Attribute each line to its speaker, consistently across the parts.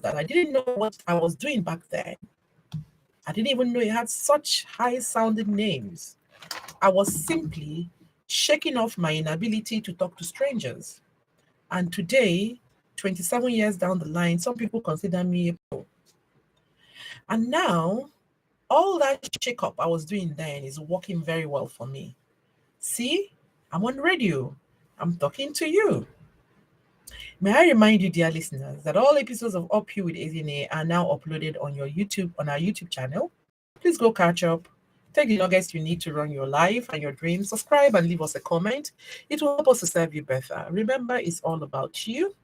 Speaker 1: that I didn't know what I was doing back then. I didn't even know it had such high-sounding names. I was simply shaking off my inability to talk to strangers. And today, 27 years down the line, some people consider me a pro. And now, all that shake-up I was doing then is working very well for me. See, I'm on radio. I'm talking to you. May I remind you, dear listeners, that all episodes of UPYOU with Ezine are now uploaded on our YouTube channel. Please go catch up. Take the nuggets you need to run your life and your dreams. Subscribe and leave us a comment. It will help us to serve you better. Remember, it's all about you.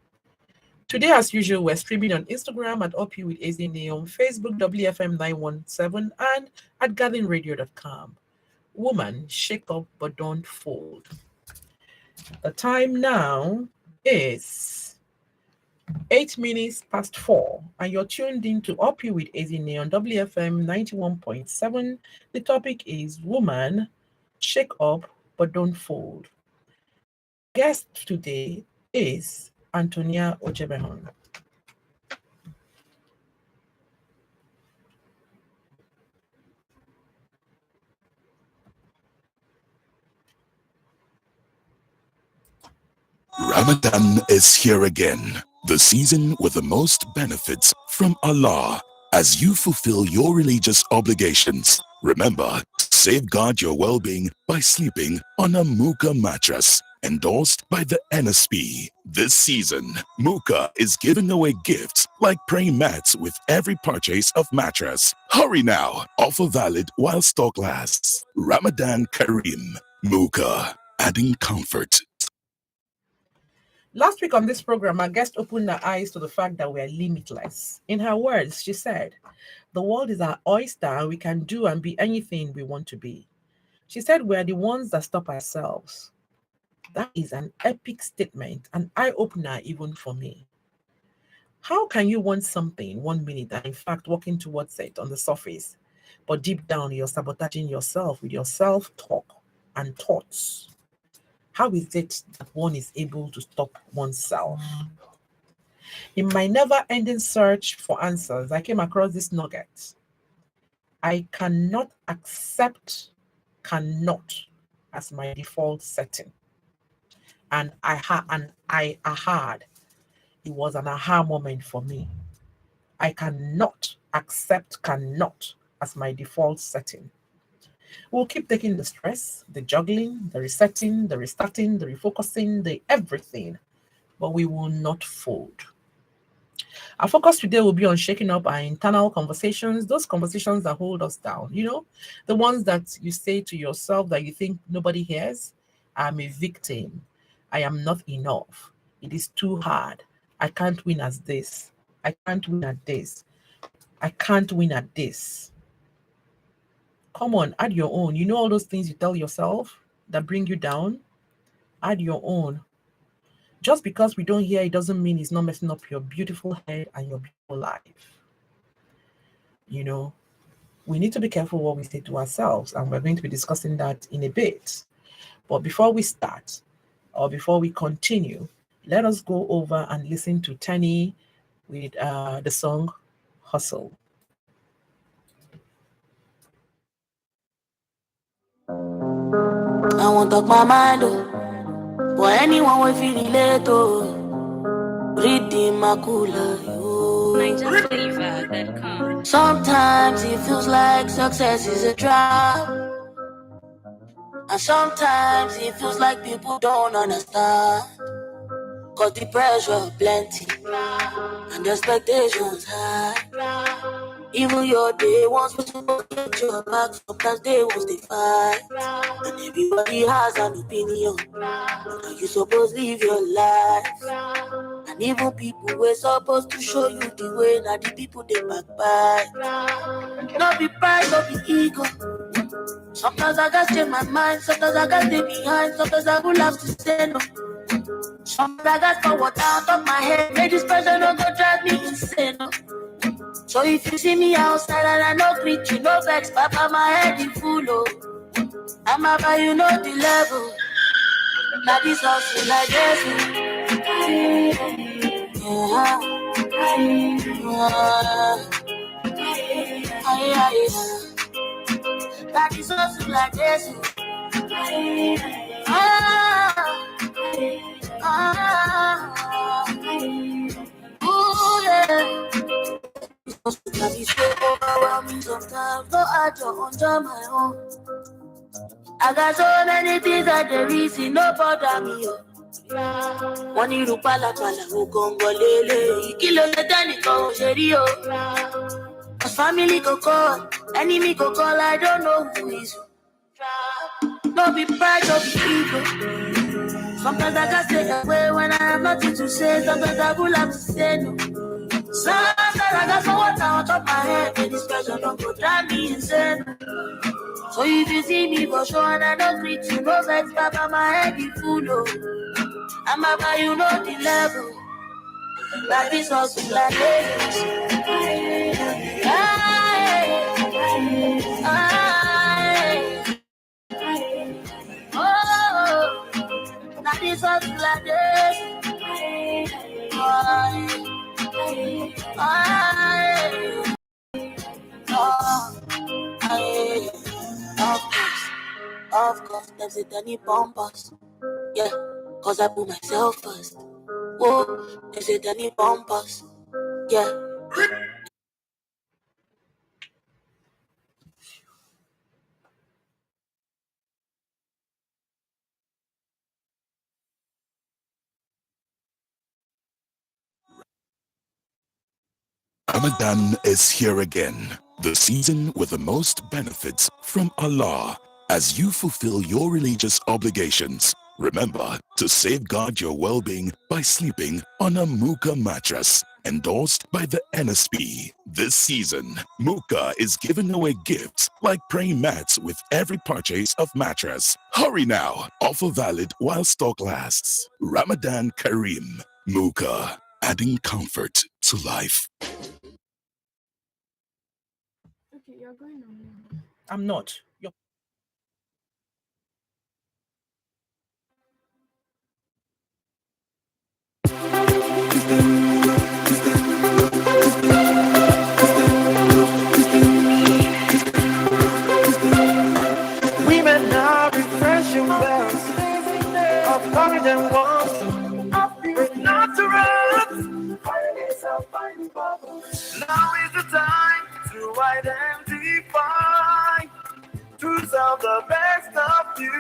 Speaker 1: Today, as usual, we're streaming on Instagram at UPYOU with Ezine, on Facebook, WFM917, and at gardenradio.com. Woman, shake up but don't fold. The time now is 4:08, and you're tuned in to UPYOU with Ezine on WFM 91.7. The topic is Woman, shake up but don't fold. Guest today is Tonia Ojenagbon.
Speaker 2: Ramadan is here again, the season with the most benefits from Allah. As you fulfill your religious obligations, remember, safeguard your well-being by sleeping on a Muka mattress, endorsed by the NSP. This season, Muka is giving away gifts like praying mats with every purchase of mattress. Hurry now, offer valid while stock lasts. Ramadan Kareem. Muka, adding comfort.
Speaker 1: Last week on this program, our guest opened her eyes to the fact that we are limitless. In her words, she said, "The world is our oyster and we can do and be anything we want to be." She said, "We are the ones that stop ourselves." That is an epic statement, an eye-opener even for me. How can you want something 1 minute and in fact working towards it on the surface, but deep down you're sabotaging yourself with your self-talk and thoughts? How is it that one is able to stop oneself? In my never-ending search for answers, I came across this nugget. I cannot accept cannot as my default setting. And it was an aha moment for me. I cannot accept cannot as my default setting. We'll keep taking the stress, the juggling, the resetting, the restarting, the refocusing, the everything, but we will not fold. Our focus today will be on shaking up our internal conversations, those conversations that hold us down, the ones that you say to yourself that you think nobody hears. I'm a victim. I am not enough. It is too hard. I can't win at this. I can't win at this. I can't win at this. Come on, add your own. You know all those things you tell yourself that bring you down? Add your own. Just because we don't hear it doesn't mean it's not messing up your beautiful head and your beautiful life. We need to be careful what we say to ourselves, and we're going to be discussing that in a bit. But before we start, or before we continue, let us go over and listen to Tonia with the song Hustle.
Speaker 3: I won't talk my mind, for anyone will feel relate, read the macula, Sometimes it feels like success is a trap, and sometimes it feels like people don't understand, cause the pressure plenty, and the expectations high. Even your day ones were supposed to get your back, sometimes they won't stay fight. And everybody has an opinion, how you supposed to live your life. And even people were supposed to show you the way, now the people they backbite. Not be pride, not be ego. Sometimes I gotta change my mind, sometimes I gotta stay behind, sometimes I will have to say no. Sometimes I gotta forward out of my head, make this person not go drive me insane. No. So if you see me outside and I no greet you, no vex, papa, my head is full, I'm about you know the level. Now this hustle like this, That is also like this. Ooh, yeah. Can be so overwhelming sometimes. No, I don't on my own. I got so many things that the reason no bother me. One you pala pala who gongolele. Kilo le dani ko sherio. Cause family go call, enemy go call. I don't know who is who. No be pride, no be ego. Sometimes I just stay away when I have nothing to say. Sometimes I will have to say no. Sometimes I got so water on top my head, and this pressure don't go drive me insane. So if you see me for sure and I don't greet you, no vex, papa, my head is full, oh. I'm about you know the level. Like this also like this. Oh, like this also like this. Of course, there's a Danny Bombas. Yeah, cause I put myself first. Whoa, there's a Danny Bombas. Yeah.
Speaker 2: Ramadan is here again, the season with the most benefits from Allah. As you fulfill your religious obligations, remember to safeguard your well-being by sleeping on a Muka mattress, endorsed by the NSP. This season, Muka is giving away gifts like praying mats with every purchase of mattress. Hurry now, offer valid while stock lasts. Ramadan Kareem. Muka, adding comfort to life.
Speaker 4: Okay, you're going on.
Speaker 1: I'm not.
Speaker 5: Women are refreshing wells of Ojenagbon with natural. Now is the time to identify, to sell the best of you.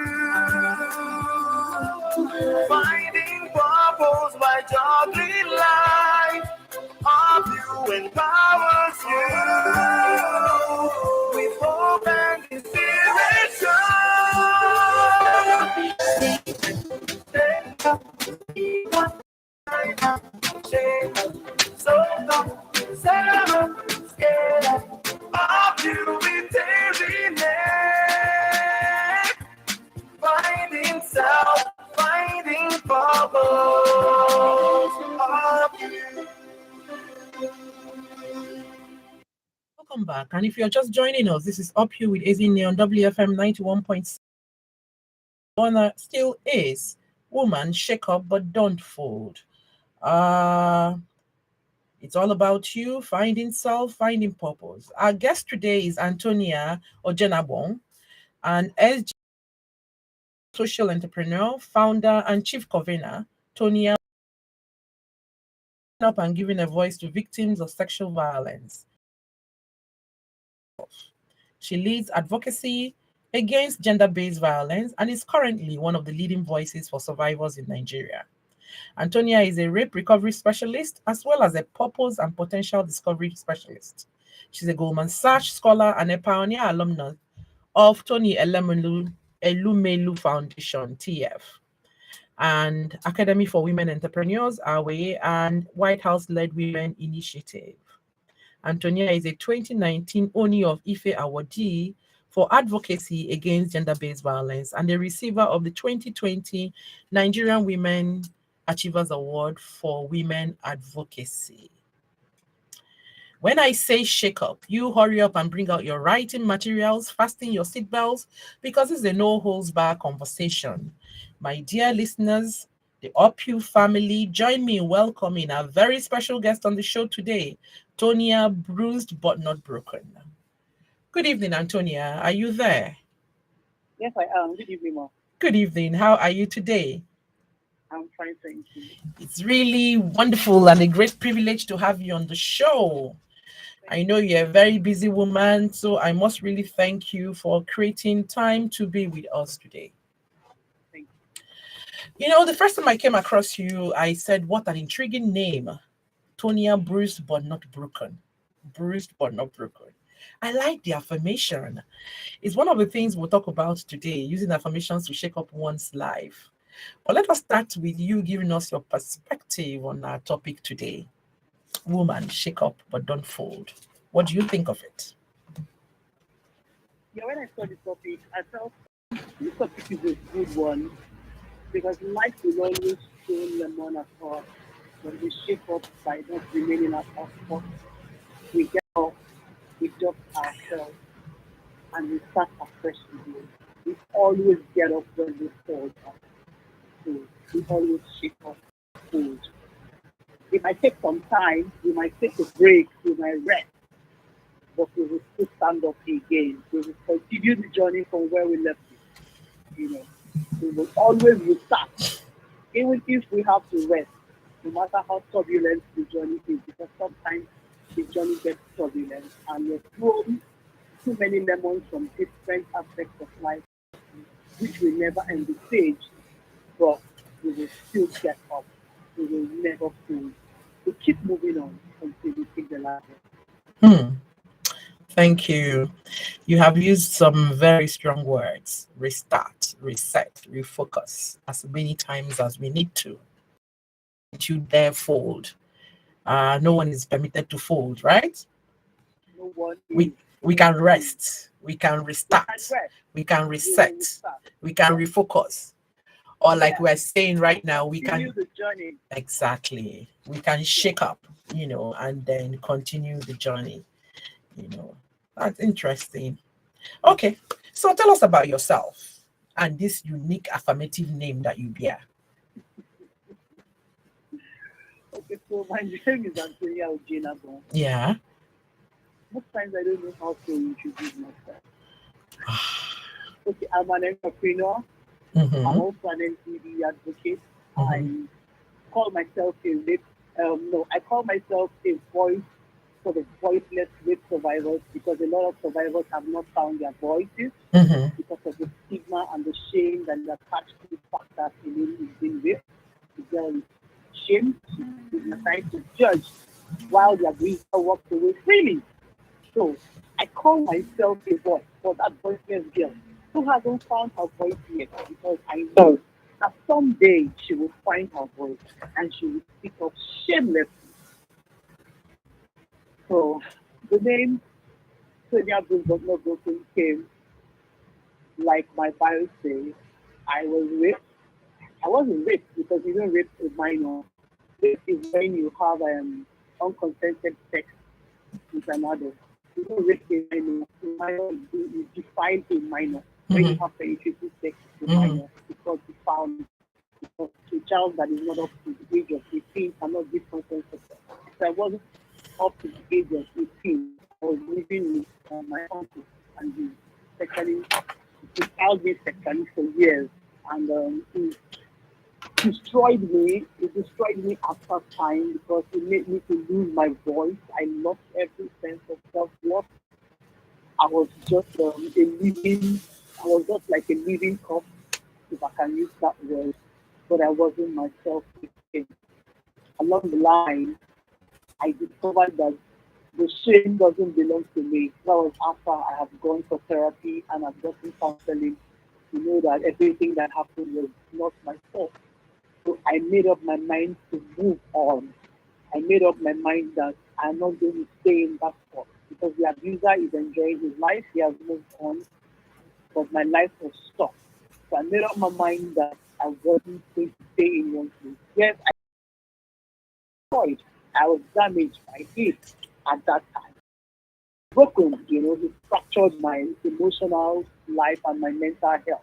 Speaker 5: Finding purpose by juggling life of you empowers you with hope and inspiration. So don't settle, scared of you with dizziness. Finding self, finding purpose of you.
Speaker 1: Welcome back. And if you're just joining us, this is Up You with Ezine on WFM 91.6. Honor still is woman, shake up but don't fold. It's all about you finding self, finding purpose. Our guest today is Tonia Ojenagbon, an SG social entrepreneur, founder, and chief convener. Tonia up and giving a voice to victims of sexual violence. She leads advocacy against gender-based violence and is currently one of the leading voices for survivors in Nigeria. Tonia is a rape recovery specialist as well as a purpose and potential discovery specialist. She's a Goldman Sachs scholar and a pioneer alumnus of Tony Elumelu Foundation, TF, and Academy for Women Entrepreneurs, AWE, and White House-led Women Initiative. Tonia is a 2019 Oni of Ife awardee for advocacy against gender-based violence and a receiver of the 2020 Nigerian Women Achievers Award for Women Advocacy. When I say shake up, you hurry up and bring out your writing materials, fasten your seatbelts, because it's a no-holds-barred conversation. My dear listeners, the UPYOU family. Join me in welcoming our very special guest on the show today, Tonia, bruised but not broken. Good evening, Antonia. Are you there?
Speaker 6: Yes, I am. Good evening, Mom.
Speaker 1: Good evening. How are you today?
Speaker 6: I'm fine, thank you.
Speaker 1: It's really wonderful and a great privilege to have you on the show. I know you're a very busy woman, so I must really thank you for creating time to be with us today.
Speaker 6: Thank
Speaker 1: You know, the first time I came across you, I said, what an intriguing name. Tonia, bruised but not broken. Bruised but not broken. I like the affirmation. It's one of the things we'll talk about today, using affirmations to shake up one's life. But let us start with you giving us your perspective on our topic today. Woman, shake up but don't fold. What do you think of it?
Speaker 6: Yeah, when I saw the topic, I felt this topic is a good one because life will always throw lemon at us when we shake up by not remaining at our spot. We get up, we dust ourselves, and we start afresh again. We always get up when we fall down. So we always shake up, fold. It might take some time, we might take a break, we might rest, but we will still stand up again. We will continue the journey from where we left it. We will always restart, even if we have to rest, no matter how turbulent the journey is, because sometimes the journey gets turbulent and you're thrown too many lemons from different aspects of life, which we never envisage, but we will still get up. We will never fall. We keep moving on until we take the ladder.
Speaker 1: Hmm. Thank you. You have used some very strong words: restart, reset, refocus, as many times as we need to. Don't you dare fold. No one is permitted to fold, right?
Speaker 6: No one
Speaker 1: We
Speaker 6: is.
Speaker 1: we can rest, we can
Speaker 6: We
Speaker 1: restart,
Speaker 6: can rest.
Speaker 1: we can
Speaker 6: We will
Speaker 1: reset,
Speaker 6: restart.
Speaker 1: we can refocus. Or like
Speaker 6: Yeah.
Speaker 1: we're saying right now, we
Speaker 6: Continue
Speaker 1: can
Speaker 6: the journey.
Speaker 1: exactly we can
Speaker 6: Yeah.
Speaker 1: shake up, and then continue the journey. You know, that's interesting. Okay, so tell us about yourself and this unique affirmative name that you bear.
Speaker 6: Okay, so my name is Antonia Ojenagbon.
Speaker 1: Yeah.
Speaker 6: Most times I don't know how to introduce myself. Okay, I'm an entrepreneur. I'm
Speaker 1: Mm-hmm.
Speaker 6: also an NCD advocate. I
Speaker 1: Mm-hmm.
Speaker 6: call myself a rape. No, I call myself a voice for the voiceless rape survivors because a lot of survivors have not found their voices
Speaker 1: Mm-hmm.
Speaker 6: because of the stigma and the shame that is attached to the fact that a lady is being raped. The girl is shamed, she's trying to judge while the abuser walks away freely. So I call myself a voice for that voiceless girl who hasn't found her voice yet because I know that someday she will find her voice and she will speak up shamelessly. So the name Sonia Bruce was not broken came like my bio says. I was raped. I wasn't raped because you don't rape a minor. Rape is when you have unconsented sex with an adult. You don't rape a minor. A minor is defined a minor. When you
Speaker 1: Mm-hmm.
Speaker 6: have penetrative sex with a
Speaker 1: Mm-hmm.
Speaker 6: minor, because you found because a child that is not up to the age of 18 cannot give consent for sex. So I wasn't up to the age of 18. I was living with my uncle and he held me sexually for years. And he destroyed me. It destroyed me after time because it made me to lose my voice. I lost every sense of self-worth. I was just a living, I was just like a living corpse, if I can use that word, but I wasn't myself again. Along the line, I discovered that the shame doesn't belong to me. That was after I have gone for therapy and I've gotten counseling to know that everything that happened was not my fault. So I made up my mind to move on. I made up my mind that I'm not going to stay in that spot because the abuser is enjoying his life. He has moved on, but my life was stuck. So I made up my mind that I wasn't going to stay in one place. Yes, I destroyed. I was damaged by it at that time. Broken, it fractured my emotional life and my mental health.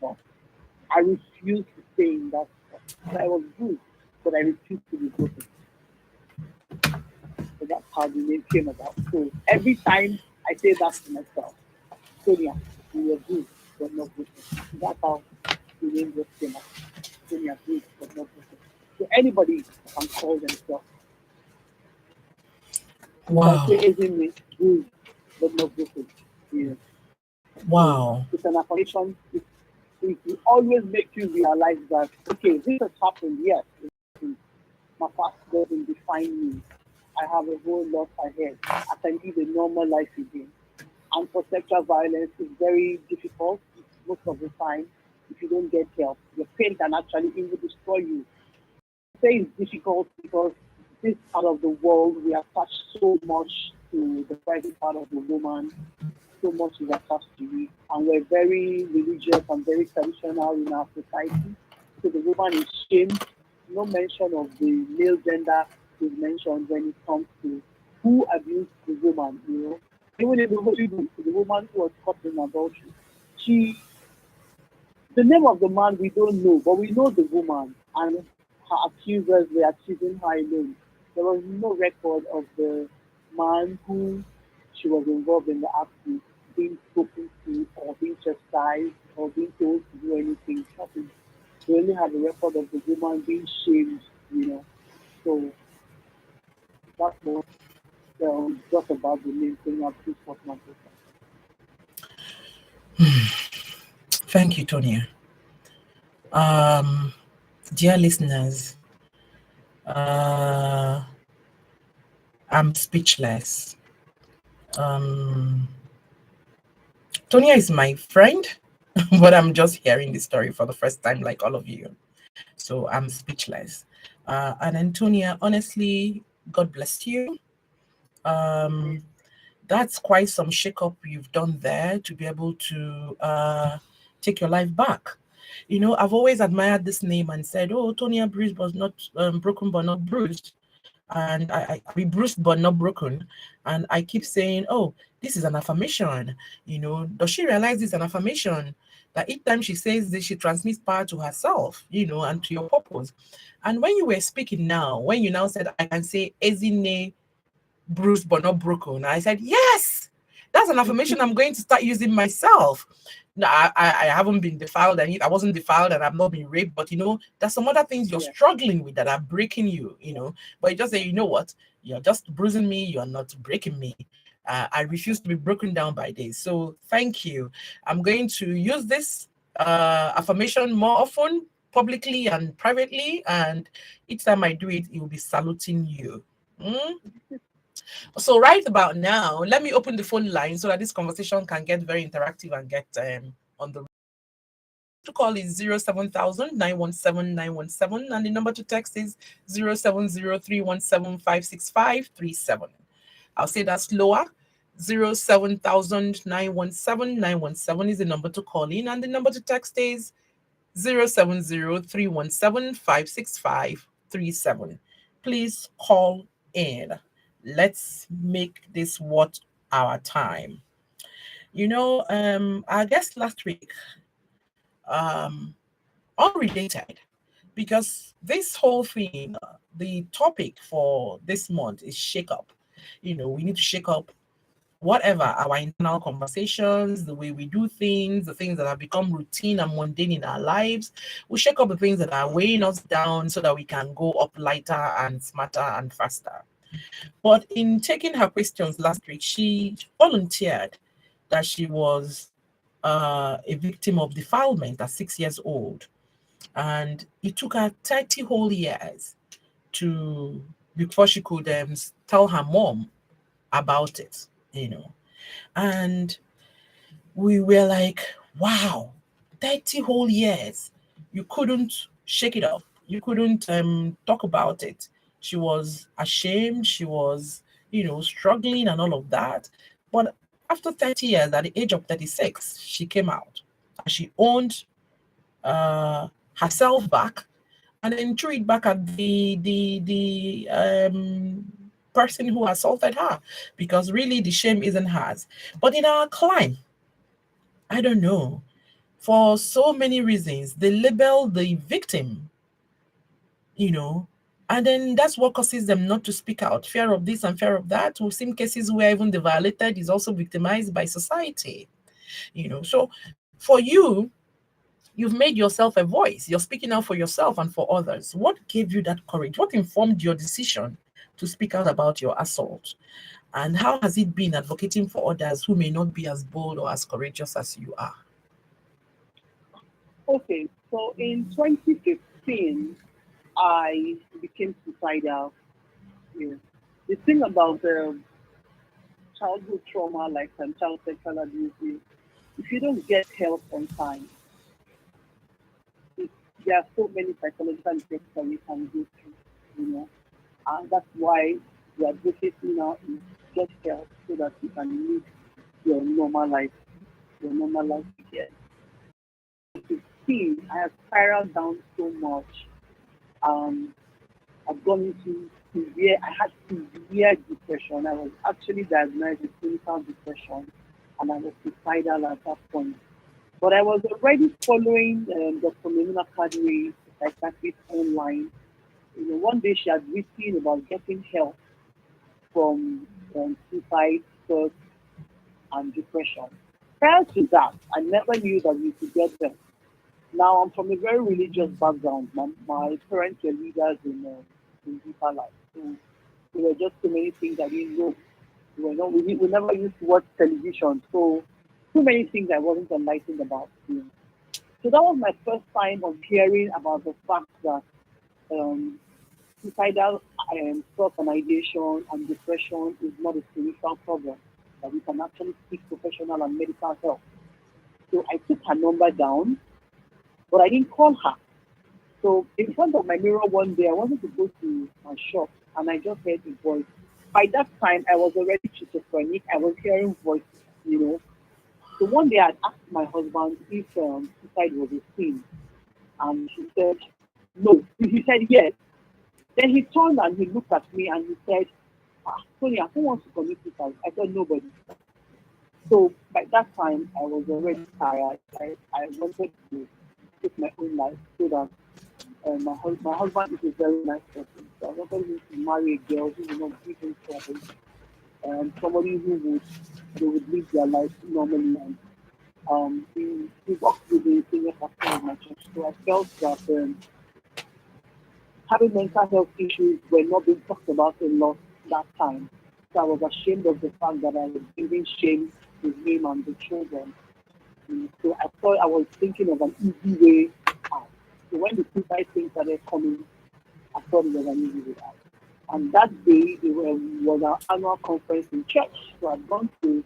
Speaker 6: So I refused to stay in that spot. So I was good, but I refused to be broken. So that's how the name came about. So every time I say that to myself, Tonia, you were good, but not broken. That's how the name just came out. Tonia, good, but not broken. So anybody can call themselves. You can say
Speaker 1: Wow.
Speaker 6: Ezine, good, but not broken. Yeah. So
Speaker 1: Wow.
Speaker 6: it's an affirmation. It will always make you realize that, okay, this has happened, yes. My past doesn't define me. I have a whole lot ahead. I can live a normal life again. And for sexual violence, it's very difficult most of the time if you don't get help. Your pain can actually even destroy you. I say it's difficult because this part of the world, we attach so much to the private part of the woman, so much is attached to it. And we're very religious and very traditional in our society. So the woman is shamed. No mention of the male gender is mentioned when it comes to who abused the woman, you know. Even in the Hollywood, the woman who was caught in adultery, she, the name of the man we don't know, but we know the woman and her accusers were accusing her alone. There was no record of the man who she was involved in the act with being spoken to or being chastised or being told to do anything. Nothing. We only have a record of the woman being shamed, you know. So that's what just about the main thing of this was my book.
Speaker 1: Thank you, Tonia. Um, dear listeners, uh, I'm speechless. Um, Tonia is my friend, but I'm just hearing the story for the first time, like all of you. So I'm speechless. And Antonia, honestly, God bless you. Um, that's quite some shake-up you've done there to be able to take your life back. You know, I've always admired this name and said, oh, Tonia bruised was not broken but not bruised. And I be bruised but not broken. And I keep saying, oh, this is an affirmation. You know, does she realize it's an affirmation? That each time she says this, she transmits power to herself, you know, and to your purpose. And when you were speaking now, when you now said, I can say Ezine bruised but not broken, I said, yes, that's an affirmation I'm going to start using myself. No, I haven't been defiled, and I wasn't defiled, and I've not been raped. But you know, there's some other things you're
Speaker 6: Yeah,
Speaker 1: struggling with that are breaking you. You
Speaker 6: yeah.
Speaker 1: know, but you just say, you know what, you're just bruising me. You're not breaking me. I refuse to be broken down by this. So thank you. I'm going to use this affirmation more often, publicly and privately, and each time I do it, it will be saluting you. Mm? So right about now, let me open the phone line so that this conversation can get very interactive and get on the to call is 07000 and the number to text is 07031756537. I'll say that slower. 07000 is the number to call in, and the number to text is 07031756537. Please call in. Let's make this worth our time. You know, our guest last week, um, unrelated, because this whole thing, the topic for this month is shake up. You know, we need to shake up whatever our internal conversations, the way we do things, the things that have become routine and mundane in our lives. We shake up the things that are weighing us down so that we can go up lighter and smarter and faster. But in taking her questions last week, she volunteered that she was a victim of defilement at 6 years old. And it took her 30 whole years to before she could tell her mom about it, you know. And we were like, wow, 30 whole years. You couldn't shake it off. You couldn't talk about it. She was ashamed. She was, you know, struggling and all of that. But after 30 years, at the age of 36, she came out and she owned herself back and then threw it back at the person who assaulted her, because really the shame isn't hers. But in our climb, I don't know, for so many reasons, they label the victim you know. And then that's what causes them not to speak out. Fear of this and fear of that. We've seen cases where even the violated is also victimized by society, you know. So for you, you've made yourself a voice. You're speaking out for yourself and for others. What gave you that courage? What informed your decision to speak out about your assault? And how has it been advocating for others who may not be as bold or as courageous as you are?
Speaker 6: Okay, so in 2015, I became suicidal. Yeah. The thing about childhood trauma, like child sexual abuse, is if you don't get help on time, it, there are so many psychological effects that you can go through, you know. And that's why the advocacy now is get help so that you can live your normal life again. 15, I have spiraled down so much. Um, I've gone into I had severe depression. I was actually diagnosed with clinical depression and I was suicidal at that point. But I was already following Dr. Memuna Kadri, psychiatrist online. You know, one day she had written about getting help from suicide, thoughts, and depression. Prior to that, I never knew that you could get them. Now, I'm from a very religious background. My parents were leaders in deeper life. So there were just so many things I didn't know. We never used to watch television. So, too many things I wasn't enlightened about. You know. So, that was my first time of hearing about the fact that um, suicidal thoughts and ideation and depression is not a spiritual problem, that we can actually seek professional and medical help. So, I took her number down, but I didn't call her. So in front of my mirror one day, I wanted to go to my shop and I just heard a voice. By that time, I was already schizophrenic. I was hearing voices, you know. So one day I asked my husband if suicide was a sin. And he said, no. He said, yes. Then he turned and he looked at me and he said, Tonia, who wants to commit suicide? I said, nobody. So by that time, I was already tired. I wanted to take my own life so that my husband is a very nice person. So I wanted him to marry a girl who would not give him trouble, and somebody who would they would live their life normally. And he worked with the senior pastor of my church. So I felt that having mental health issues were not being talked about a lot that time. So I was ashamed of the fact that I was bringing shame to him and the children. So I thought I was thinking of an easy way out. So when the suicide things started coming, I thought it was an easy way out. And that day was our annual conference in church. So I'd gone to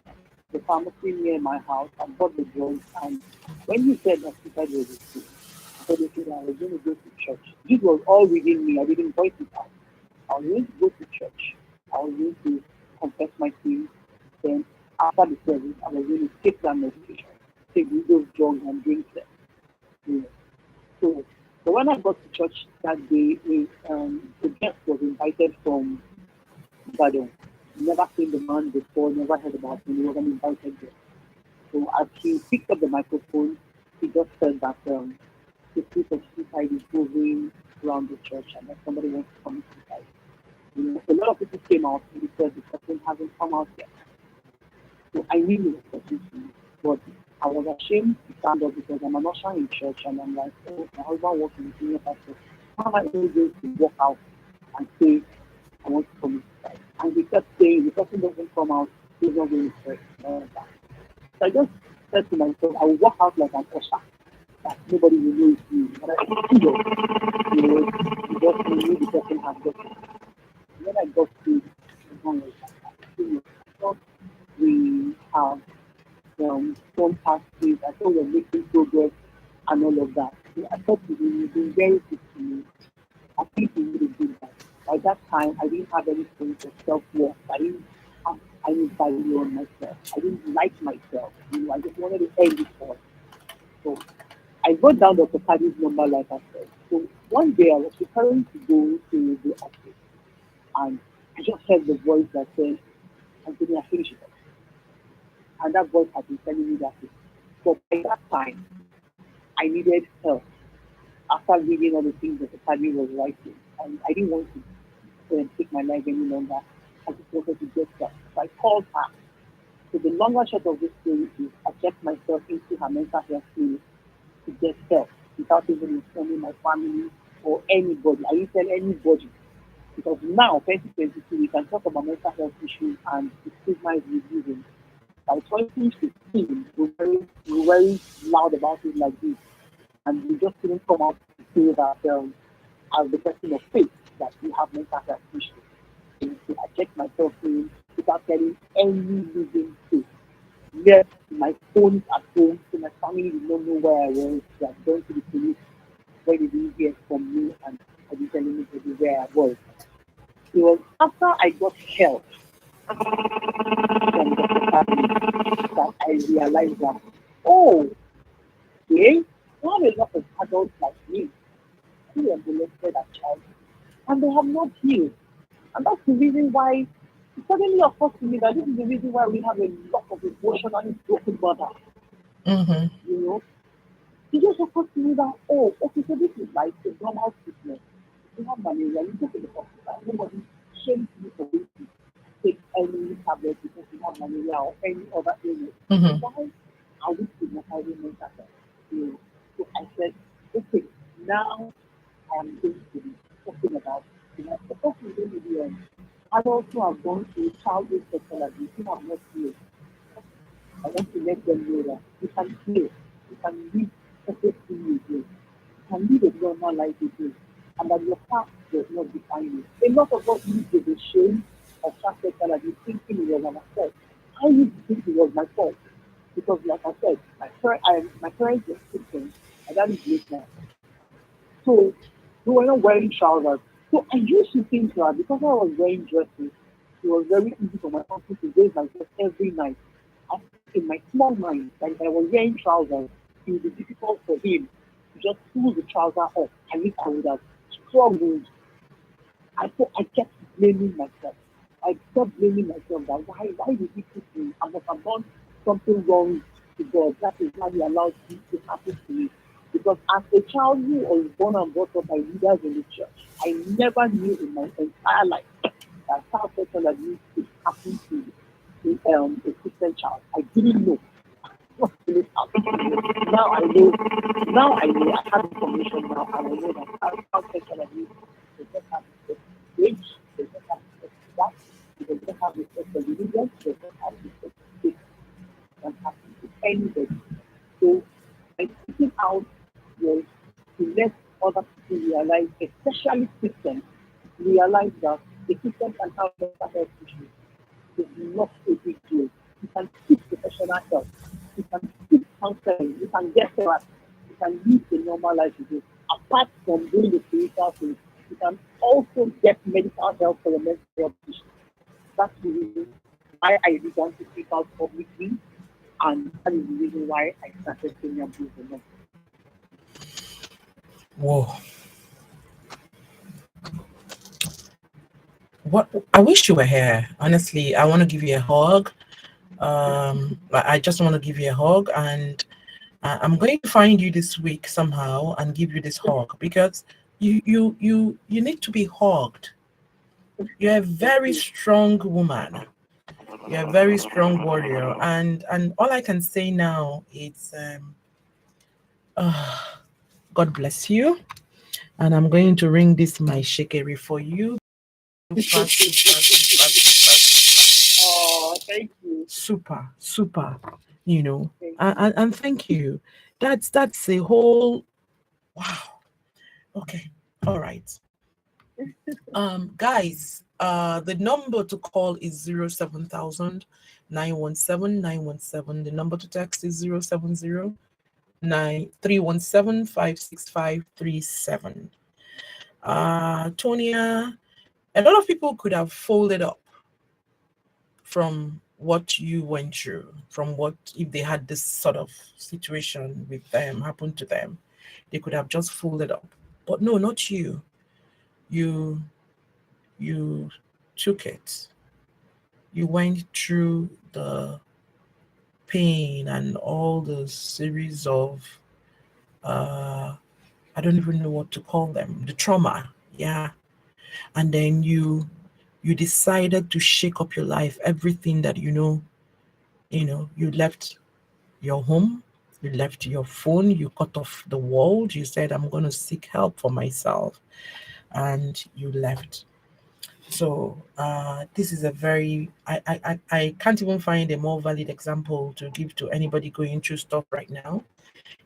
Speaker 6: the pharmacy near my house and bought the drugs. And when he said that suicide was a sin, I said, okay, I was going to go to church. This was all within me. I didn't voice it out. I was going to go to church. I was going to confess my sins. Then after the service, I was going to take that medication, take those drugs and drink them. Yeah. So when I got to church that day, the guest was invited from Ibadan. Never seen the man before, never heard about him. He wasn't invited there. So as he picked up the microphone, he just said that the truth of suicide is moving around the church and that somebody wants to commit suicide. You know, a lot of people came out and he said the person hasn't come out yet. So I knew it was possible, but I was ashamed to stand up because I'm an usher in church and I'm like, oh, my husband works in the senior pastor. How am I only going to walk out and say I want to commit suicide? And he kept saying the person doesn't come out, he's not going to church and all of that. So I just said to myself, I will walk out like an usher. That nobody will know it's me. But I stood up, you know, just knew the person had got it. And when I got to the home, I thought we have some past things. I thought we were making progress and all of that. So I thought he would be very good to me. I think he would have been that. By that time, I didn't have any sense of self-worth. I didn't have any value on myself. I didn't like myself. You know, I just wanted to end it all. So I wrote down Dr. Kadi's number, like I said. So one day I was preparing to go to the office, and I just heard the voice that said, Anthony, I finished it. And that voice had been telling me that. But by that time, I needed help after reading all the things that the Academy was writing. and I didn't want to take my life any longer. I just wanted to get help. So I called her. So the longer short of this story is I checked myself into her mental health clinic to get help without even informing my family or anybody. I didn't tell anybody because now, 2022, we can talk about mental health issues and the stigma is reducing. By 2015, we were very loud about it like this, and we just couldn't come out to say that as the person of faith that we have mental health issues. And so I checked myself in without telling any living faith. Left my phone at home, so my family did not know where I was. They had gone to the police when they didn't hear from me, and I didn't tell anybody where I was. It was after I got help from the family that I realized that, oh, okay, there are a lot of adults like me who are molested as child, and they have not healed. And that's the reason why it suddenly occurred to me that this is the reason why we have a lot of emotionally broken mothers.
Speaker 1: Mm-hmm.
Speaker 6: You know, it just occurred to me that, oh, okay, so this is like a normal sickness. You have malaria, you go to the hospital, nobody shames you for this take any tablet because you have malaria or any other illness.
Speaker 1: Mm-hmm.
Speaker 6: Why are we stigmatizing mental health? You know, so I said, okay, now I am going to be talking about, you know, the first is going to be adults who have gone through childhood sexual abuse, who have not healed. I want to let them know that you can heal, you can live perfectly again, you can live a normal life again, and that your past does not define you. A lot of us live with the shame of child sexual abuse, thinking it was our fault. I used to think it was my fault because, like I said, my parents were Christian, my dad is late now. So we were not wearing trousers. So I used to think that because I was wearing dresses, it was very easy for my uncle to raise myself every night. I think in my small mind that if I was wearing trousers, it would be difficult for him to just pull the trouser off. And if I would have struggled, I kept blaming myself. I kept blaming myself that why did he put me? I must have done something wrong to God. That is why he allowed this to happen to me. Because as a child who was born and brought up by leaders in the church, I never knew in my entire life that child sexual abuse could happen to a Christian child. I didn't know. What really happened. Now I know, I have information now, and I know that child sexual abuse does not have respect to age, does not have respect to class, it does not have respect to religion, does not have respect to faith, it can happen to anybody. So my speaking out was to let other people realize, especially Christians, realize that the Christian can have mental health issues. It's not a big deal. You can seek professional help. You can seek counseling. You can get therapy. You can live a normal life again. Apart from doing the spiritual things, you can also get medical help for your mental health issues. That's the reason why I began to speak out publicly, and that is the reason why I started Tonia Blues.
Speaker 1: Whoa. What I wish you were here. Honestly, I want to give you a hug. I just want to give you a hug, and I'm going to find you this week somehow and give you this hug because you need to be hugged. You're a very strong woman. You're a very strong warrior, and all I can say now is God bless you. And I'm going to ring this my shakery for you.
Speaker 6: Oh, thank you.
Speaker 1: Super, you know,
Speaker 6: Thank
Speaker 1: and thank you. That's a whole wow. Okay, all right. Guys, the number to call is 07000 917 The number to text is 070 317 56537. Tonia, a lot of people could have folded up from what you went through, from what if they had this sort of situation with them happen to them, they could have just folded up. But no, not you. You you took it. You went through the pain and all the series of I don't even know what to call them, the trauma. Yeah. and then you decided to shake up your life, everything that you left your home, you left your phone, you cut off the world, you said, I'm going to seek help for myself, and you left. So this is a very I can't even find a more valid example to give to anybody going through stuff right now.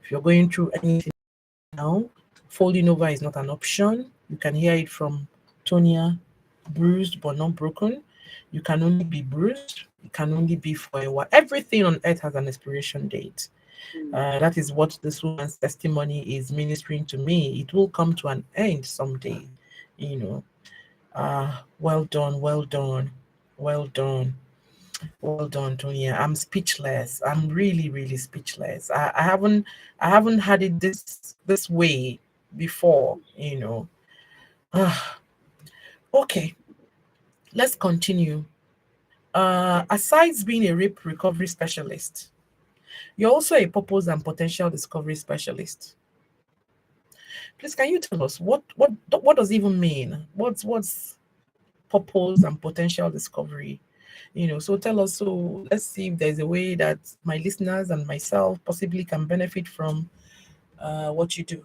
Speaker 1: If you're going through anything now, folding over is not an option. You can hear it from Tonia, bruised but not broken. You can only be bruised. It can only be for a while. Everything on earth has an expiration date. That is what this woman's testimony is ministering to me. It will come to an end someday, you know. Well done, well done, well done, well done, Tonia. I'm speechless. I'm really, really speechless. I haven't had it this way before. Okay, let's continue. Aside being a rape recovery specialist, you're also a purpose and potential discovery specialist. Please, can you tell us what does it even mean? What's purpose and potential discovery? So tell us. So let's see if there's a way that my listeners and myself possibly can benefit from what you do.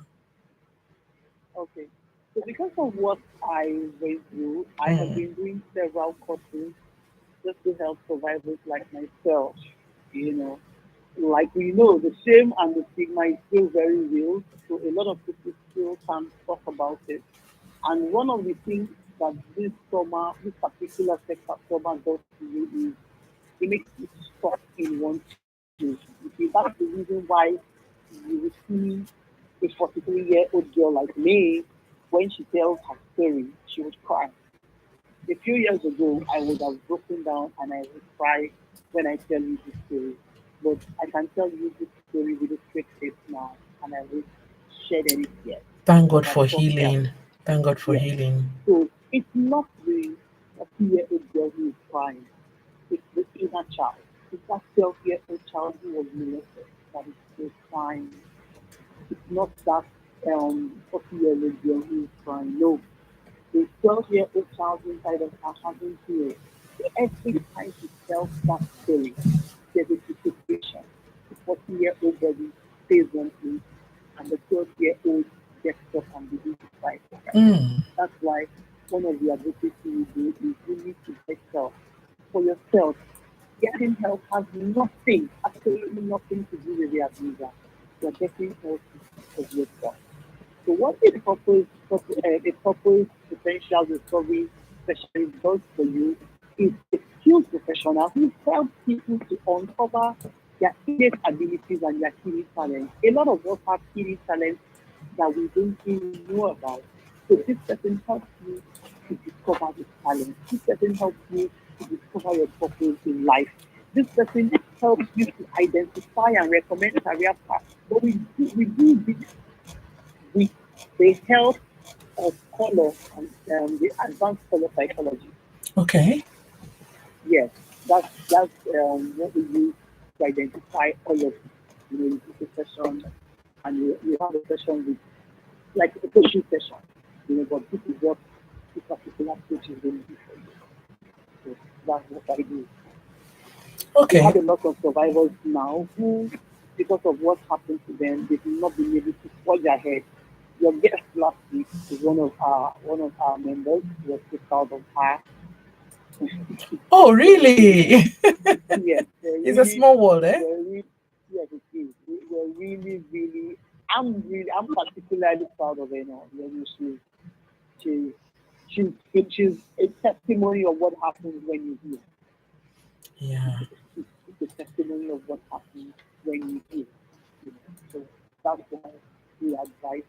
Speaker 6: Okay. So because of what I went through, I have
Speaker 1: Mm,
Speaker 6: been doing several courses just to help survivors like myself. You know, like we know, the shame and the stigma is still very real. So a lot of people still can't talk about it. And one of the things that this trauma, this particular sex trauma does to you is it makes you stuck in one place. You see, that's the reason why you will see a 43-year-old girl like me, when she tells her story, she would cry. A few years ago, I would have broken down and I would cry when I tell you this story. But I can tell you this story with a straight face now, and I will shed any tears
Speaker 1: thank
Speaker 6: because
Speaker 1: God
Speaker 6: I've
Speaker 1: for
Speaker 6: talked out.
Speaker 1: healing. Thank God for
Speaker 6: Yes.
Speaker 1: healing.
Speaker 6: So it's not the 40-year-old girl who is crying, it's the inner child. It's that 12-year-old child who was molested that is still crying. It's not that 40-year-old girl who is crying. No, the 12-year-old child inside of her having tears. So every time she tells that story, there's a dissociation. The 40-year-old body stays one place, and the 12-year-old gets up and begins to cry for her.
Speaker 1: Mm,
Speaker 6: That's why one of the advocacy we do is you need to get help for yourself. Getting help has nothing, absolutely nothing to do with the abuser. You're getting help because of yourself. So what a purpose potential discovery specialist does for you is a skilled professional who helps people to uncover their innate abilities and their hidden talents. A lot of us have hidden talents that we don't even know about. So this person helps you to discover this talent. This person helps you to discover your purpose in life. This person helps you to identify and recommend career paths. But we do this with the help of color and the advanced color psychology.
Speaker 1: okay.
Speaker 6: Yes, that's what we use to identify all of it. You do a session and you have a session with like a coaching session. But this is what this particular coach is going to do for you. So that's what I do. We
Speaker 1: Okay.
Speaker 6: have a lot of survivors now who, because of what happened to them, they've not been able to forge ahead. Your guest last week is one of our members. We're so proud of her.
Speaker 1: Oh, really?
Speaker 6: Yes, we're
Speaker 1: It's a
Speaker 6: really,
Speaker 1: small world, eh?
Speaker 6: we're really, yes, it is. We're really, really. I'm particularly proud of her now. She's, she's a testimony of what happens when you heal.
Speaker 1: Yeah.
Speaker 6: It's a testimony of what happens when you heal. So that's why we advise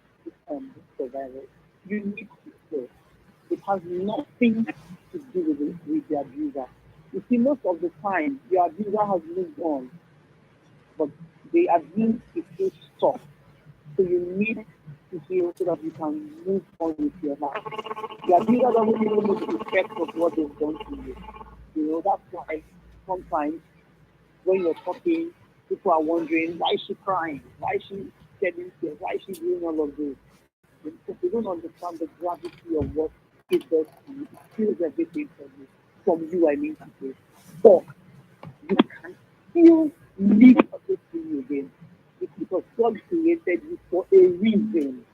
Speaker 6: survivors. You need to heal. It has nothing to do with the abuser. You see, most of the time, the abuser has moved on, but the abuse is still stuck. So you need to heal so that you can move on with your life. The abuser doesn't even know the effects of what they've done to you. That's why sometimes when you're talking, people are wondering, why is she crying? Why is she shedding tears? Why is she doing all of this? Because they don't understand the gravity of what it does to you. It feels everything from you. From you, I mean to say. But you can still live this thing again. It's because God created you for a reason.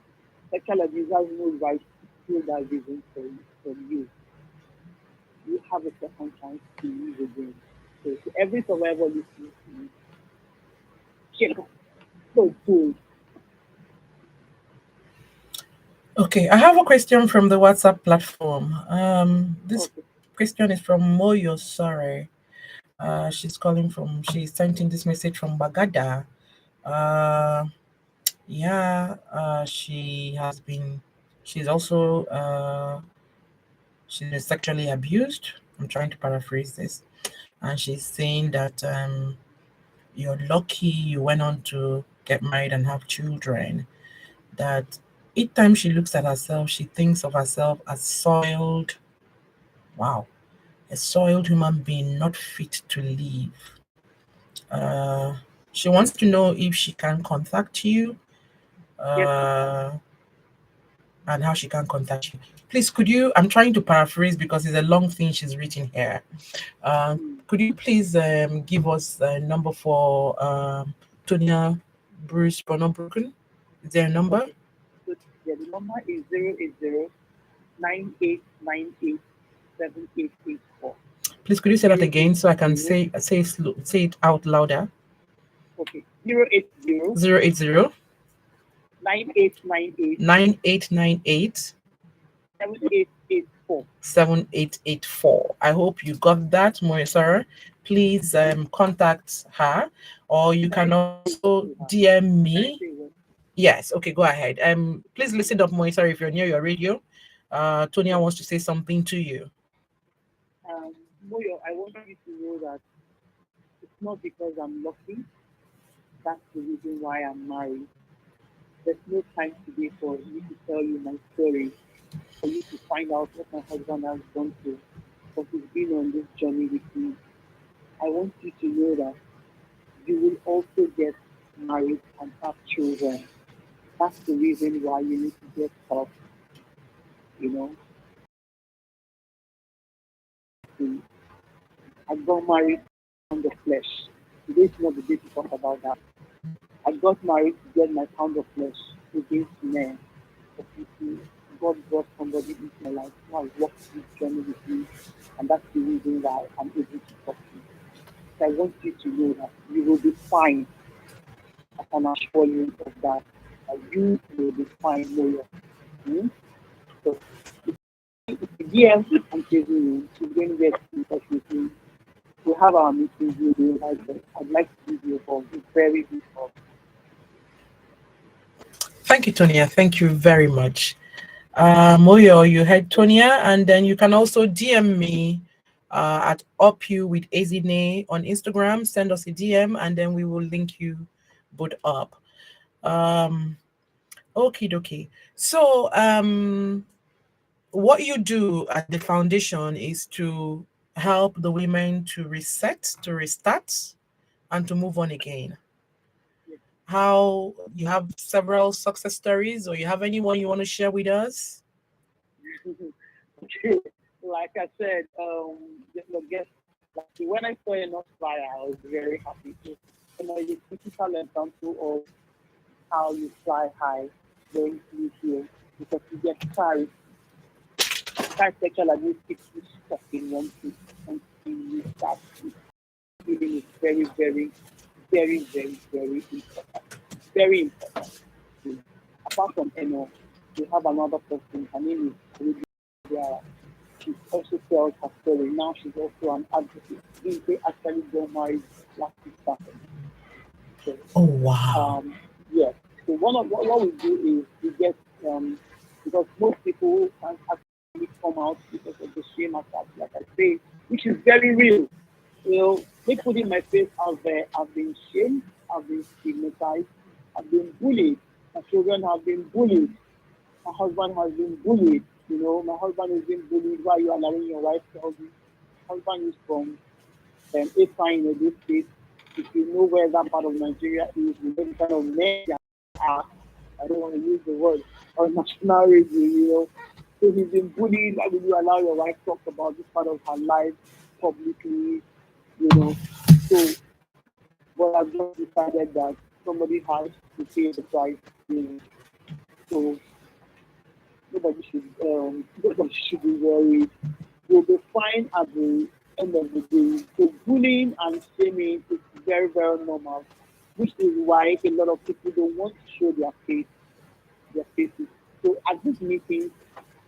Speaker 6: Sexual abuse has no right to steal that reason from you. You have a second chance to live again. So to every survivor listening to me, shake up. So good.
Speaker 1: Okay, I have a question from the WhatsApp platform. This
Speaker 6: Okay.
Speaker 1: question is from Moyo. Sorry, she's sending this message from Bagada. Uh, yeah, she's also she's been sexually abused. I'm trying to paraphrase this, and she's saying that you're lucky you went on to get married and have children. That each time she looks at herself, she thinks of herself as soiled. Wow, a soiled human being, not fit to live. Uh, she wants to know if she can contact you,
Speaker 6: Yes, you can.
Speaker 1: uh, and how she can contact you. Please, could you? I'm trying to paraphrase because it's a long thing she's written here.
Speaker 6: Mm.
Speaker 1: Could you please give us a number for Tonia Bruce Bono Broken? Is there a number?
Speaker 6: Okay. So yeah, the number is 080 9898 7884.
Speaker 1: Please, could you say that
Speaker 6: Zero
Speaker 1: again
Speaker 6: eight
Speaker 1: so I can
Speaker 6: zero.
Speaker 1: say it out louder?
Speaker 6: Okay. 080
Speaker 1: 080
Speaker 6: 9898
Speaker 1: 9898
Speaker 6: 7884.
Speaker 1: 7884. I hope you got that, Moisara. Please contact her, or you
Speaker 6: Can I
Speaker 1: can also
Speaker 6: say that?
Speaker 1: DM
Speaker 6: Can I
Speaker 1: me.
Speaker 6: say what?
Speaker 1: Yes, okay, go ahead. Please listen up, Moisara, if you're near your radio. Tonia
Speaker 6: Yes.
Speaker 1: wants to say something to you.
Speaker 6: Um, Moyo, I want you to know that it's not because I'm lucky. That's the reason why I'm married. There's no time today for me to tell you my story, for you to find out what my husband has gone through, because he's been on this journey with me. I want you to know that you will also get married and have children. That's the reason why you need to get help, you know. I got married on the flesh. Today is not the day to talk about that. I got married to get my pound of flesh against men. But you see, God brought somebody into my life who has walked this journey with me, and that's the reason why I'm able to talk to you. So I want you to know that you will be fine. I can assure you of that. That you will be fine, Lawyer. Hmm? So the DM I'm chasing you, she's going to get in touch with me. We have our meetings with you. I'd like to give you a call. It's very big call.
Speaker 1: Thank you, Tonia. Thank you very much. Moyo, you heard Tonia, and then you can also DM me at UPYOU with Ezine on Instagram. Send us a DM, and then we will link you both up. Okay, dokie. So, what you do at the foundation is to help the women to reset, to restart, and to move on again. How you have several success stories, or you have anyone you want to share with us?
Speaker 6: Okay. Like I said, guess like when I saw enough fire, I was very happy. So, a typical example of how you fly high when you feel because you get tired. Child sexual abuse keeps you stuck in one place until you start feeling is very, very, very, very, very important. Very important. You know. Apart from Eno, we have another person. Her name is Lydia. She also tells her story. Now she's also an advocate. They actually got married last week Saturday. So,
Speaker 1: Oh, wow.
Speaker 6: yes. So one of what we do is we get because most people can't actually come out because of the shame attack, like I say, which is very real. You know, me putting my face out there, I've been shamed, I've been stigmatized, I've been bullied. My children have been bullied. My husband has been bullied. You know, my husband has been bullied. Why are you allowing your wife to hug you? My husband is from Ifa in Edo State. If you know where that part of Nigeria is, you know the kind of men that are. I don't want to use the word on national radio, you know. So So he's been bullied. Why would you allow your wife to talk about this part of her life publicly? You know. So, but I've just decided that somebody has to pay the price. You know. So nobody should be worried. We'll be fine at the end of the day. So bullying and shaming is very, very normal, which is why a lot of people don't want to show their faces. So at this meeting,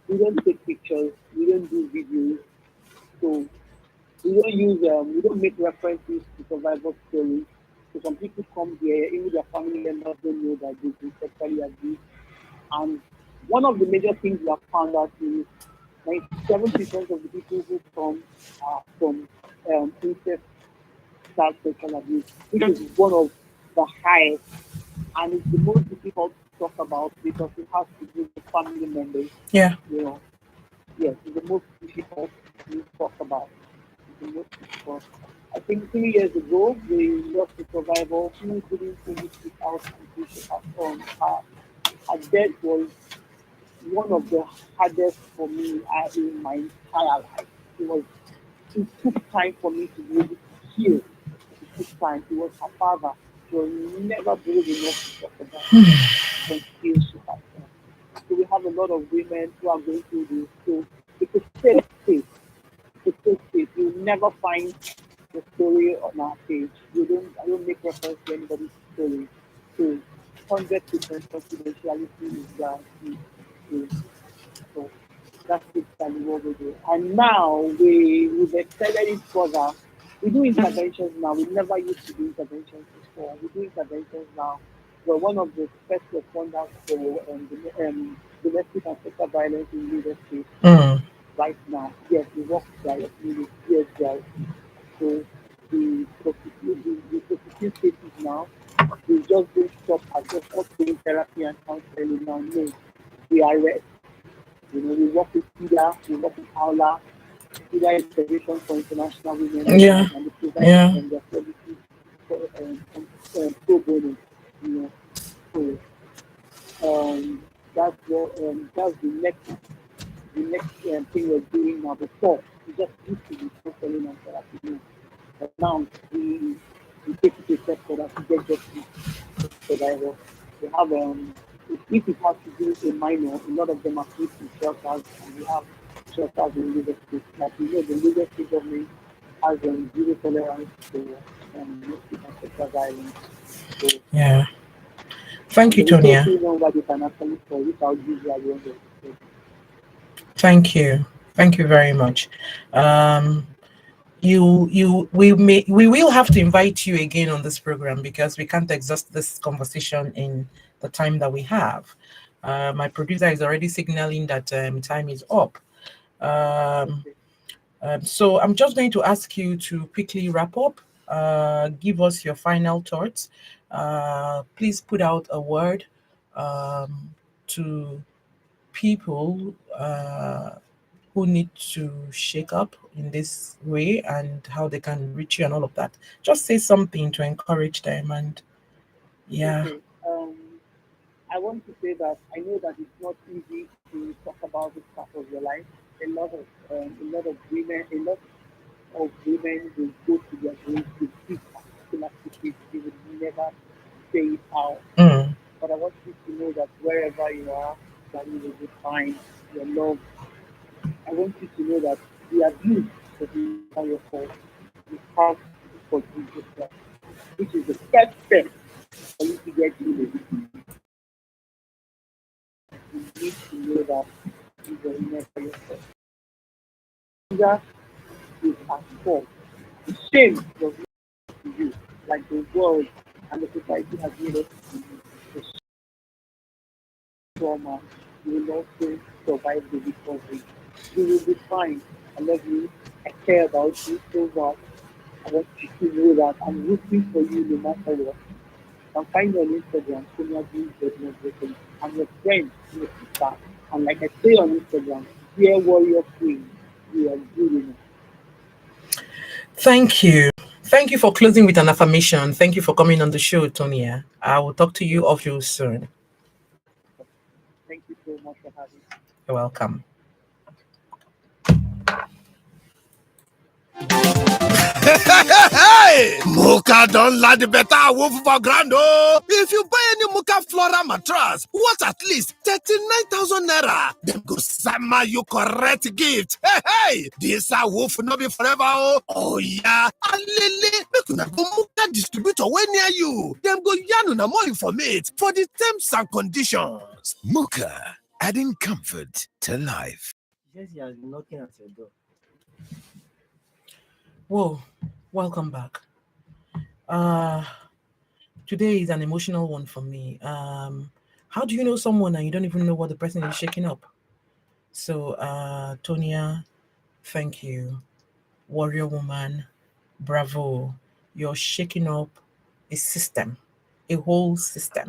Speaker 6: we don't take pictures, we don't do videos, so we don't make references to survival stories. So some people come here, even their family members don't know that they've been sexually abused. And one of the major things we have found out is 97% of the people who come are from incest child sexual abuse, which is one of the highest, and it's the most difficult to talk about because it has to do with family members.
Speaker 1: Yeah.
Speaker 6: You know, yes, it's the most difficult to talk about. It's the most difficult. I think 3 years ago, we lost a survivor who couldn't fully speak out until she passed on. Her death was one of the hardest for me in my entire life. It took time for me to be able to heal. It took time. It was her father. She was never brave enough to talk about it until she passed on. So we have a lot of women who are going through this. So it's a safe space. It's a safe space. You'll never find the story on our page. I don't make reference to anybody's story. So 100% confidentiality is guaranteed. So that's basically what we do. And now we've extended it further. We do interventions now. We never used to do interventions before. We do interventions now. We're one of the first responders for domestic and sexual violence in leadership right now. Yes, we work directly with PSGI. So we prosecute cases now. We just don't stop at just offering therapy and counseling now. No, we arrest. We work with PIDA, we work with AULA, PIDA is Federation for International Women,
Speaker 1: Yeah.
Speaker 6: and they provide
Speaker 1: Yeah.
Speaker 6: their services pro bono. So that's the next thing we're doing now. Before we just used to be counseling and therapy, but now we take it a step further to get justice survivor. We have if it has to do with a minor, a lot of them are placed in shelters, and we have shelters in Lagos State. Like the Lagos State government has zero tolerance to domestic and sexual violence. So,
Speaker 1: Yeah. Thank you,
Speaker 6: the resource
Speaker 1: Tonia.
Speaker 6: number they can actually call, which I'll give you at the end of the day.
Speaker 1: Thank you. Thank you very much. We will have to invite you again on this program because we can't exhaust this conversation in the time that we have. My producer is already signaling that time is up. So I'm just going to ask you to quickly wrap up, give us your final thoughts. Please put out a word to people who need to shake up in this way and how they can reach you and all of that. Just say something to encourage them. And yeah.
Speaker 6: Okay. I want to say that I know that it's not easy to talk about this part of your life. A lot of women will go to their grave with this particular secret. They will never say it out.
Speaker 1: Mm.
Speaker 6: But I want you to know that wherever you are, that you will be fine. Your love. I want you to know that the abuse that is not your fault. You have to forgive yourself, which is the first step for you to get healed. You need to know that you will never yourself. Anger is at fault. The shame does not to you, like the world and the society has made us to do. The trauma, you will also survive the recovery. You will be fine. I love you. I care about you so much. I want you to know that I'm rooting for you no matter what. You can find me on Instagram, Tonia Green Judgment Breaking. I'm your friend, your sister. And like I say on Instagram, dear warrior queen, you are good enough.
Speaker 1: Thank you. Thank you for closing with an affirmation. Thank you for coming on the show, Tonia. I will talk to you soon.
Speaker 6: Thank you so much for having me.
Speaker 1: You're welcome.
Speaker 7: Hey! Muka don't land the better wolf for grand. Oh, if you buy any Muka Flora mattress, what at least 39,000 naira, then go sama you correct gift. Hey, this a wolf no be forever. Oh yeah, alele, make una go Muka distributor way near you. Them go yarn una more information for the terms and conditions. Muka, adding comfort to life.
Speaker 8: Yes, he has been knocking at your door.
Speaker 1: Whoa, welcome back. Today is an emotional one for me. How do you know someone and you don't even know what the person is shaking up? So, Tonia, thank you. Warrior woman, bravo. You're shaking up a system, a whole system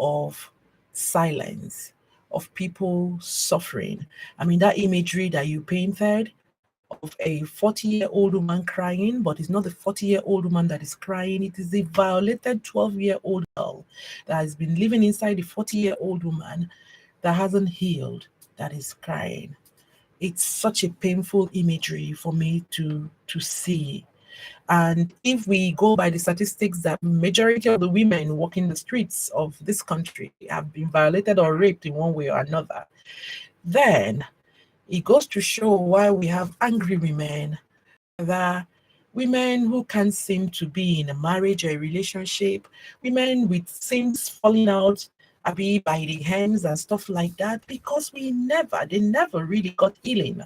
Speaker 1: of silence, of people suffering. I mean, that imagery that you painted of a 40-year-old woman crying, but it's not the 40-year-old woman that is crying. It is the violated 12-year-old girl that has been living inside the 40-year-old woman that hasn't healed, that is crying. It's such a painful imagery for me to see. And if we go by the statistics that majority of the women walking the streets of this country have been violated or raped in one way or another, then it goes to show why we have angry women, that women who can't seem to be in a marriage or a relationship, women with things falling out by the hands and stuff like that, because they never really got healing.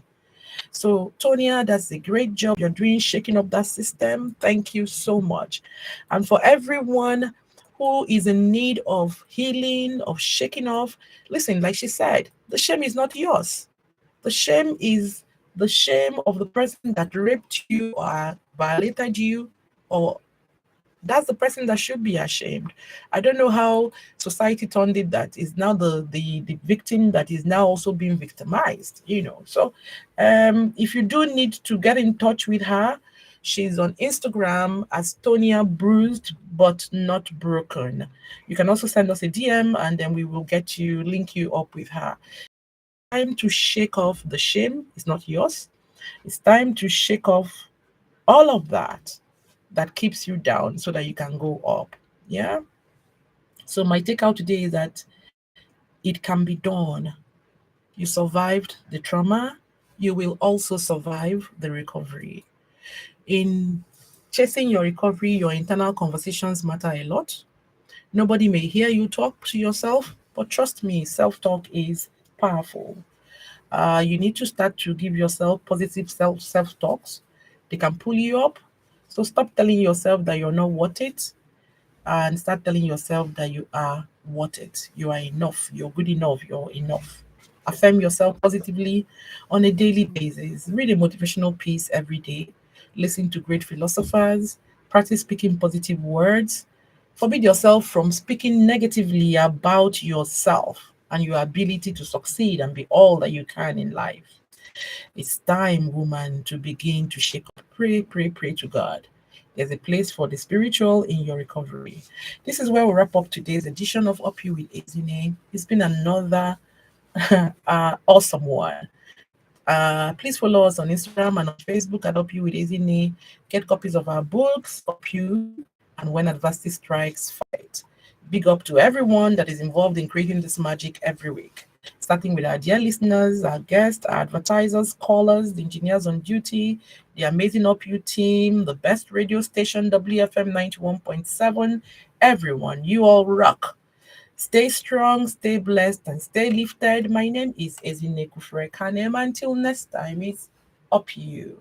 Speaker 1: So, Tonia, that's a great job you're doing, shaking up that system. Thank you so much. And for everyone who is in need of healing, of shaking off, listen, like she said, the shame is not yours. The shame is the shame of the person that raped you or violated you, or that's the person that should be ashamed. I don't know how society turned it that is now the victim that is now also being victimized, So if you do need to get in touch with her, she's on Instagram as Tonia Bruised but Not Broken. You can also send us a DM and then we will link you up with her. Time to shake off the shame. It's not yours. It's time to shake off all of that keeps you down so that you can go up. Yeah. So my takeout today is that it can be done. You survived the trauma. You will also survive the recovery. In chasing your recovery, your internal conversations matter a lot. Nobody may hear you talk to yourself, but trust me, self-talk is powerful. You need to start to give yourself positive self-talks. They can pull you up. So stop telling yourself that you're not worth it and start telling yourself that you are worth it. You are enough. You're good enough. You're enough. Affirm yourself positively on a daily basis. Read a motivational piece every day. Listen to great philosophers. Practice speaking positive words. Forbid yourself from speaking negatively about yourself and your ability to succeed and be all that you can in life. It's time, woman, to begin to shake up. Pray, pray, pray to God. There's a place for the spiritual in your recovery. This is where we wrap up today's edition of UPYOU with Ezine. It's been another awesome one. Please follow us on Instagram and on Facebook at UPYOU with Ezine. Get copies of our books, UPYOU, and When Adversity Strikes, Fight. Big up to everyone that is involved in creating this magic every week. Starting with our dear listeners, our guests, our advertisers, callers, the engineers on duty, the amazing UPYOU team, the best radio station, WFM 91.7, everyone, you all rock. Stay strong, stay blessed, and stay lifted. My name is Ezine Kufre-Ekanem. Until next time, it's UPYOU.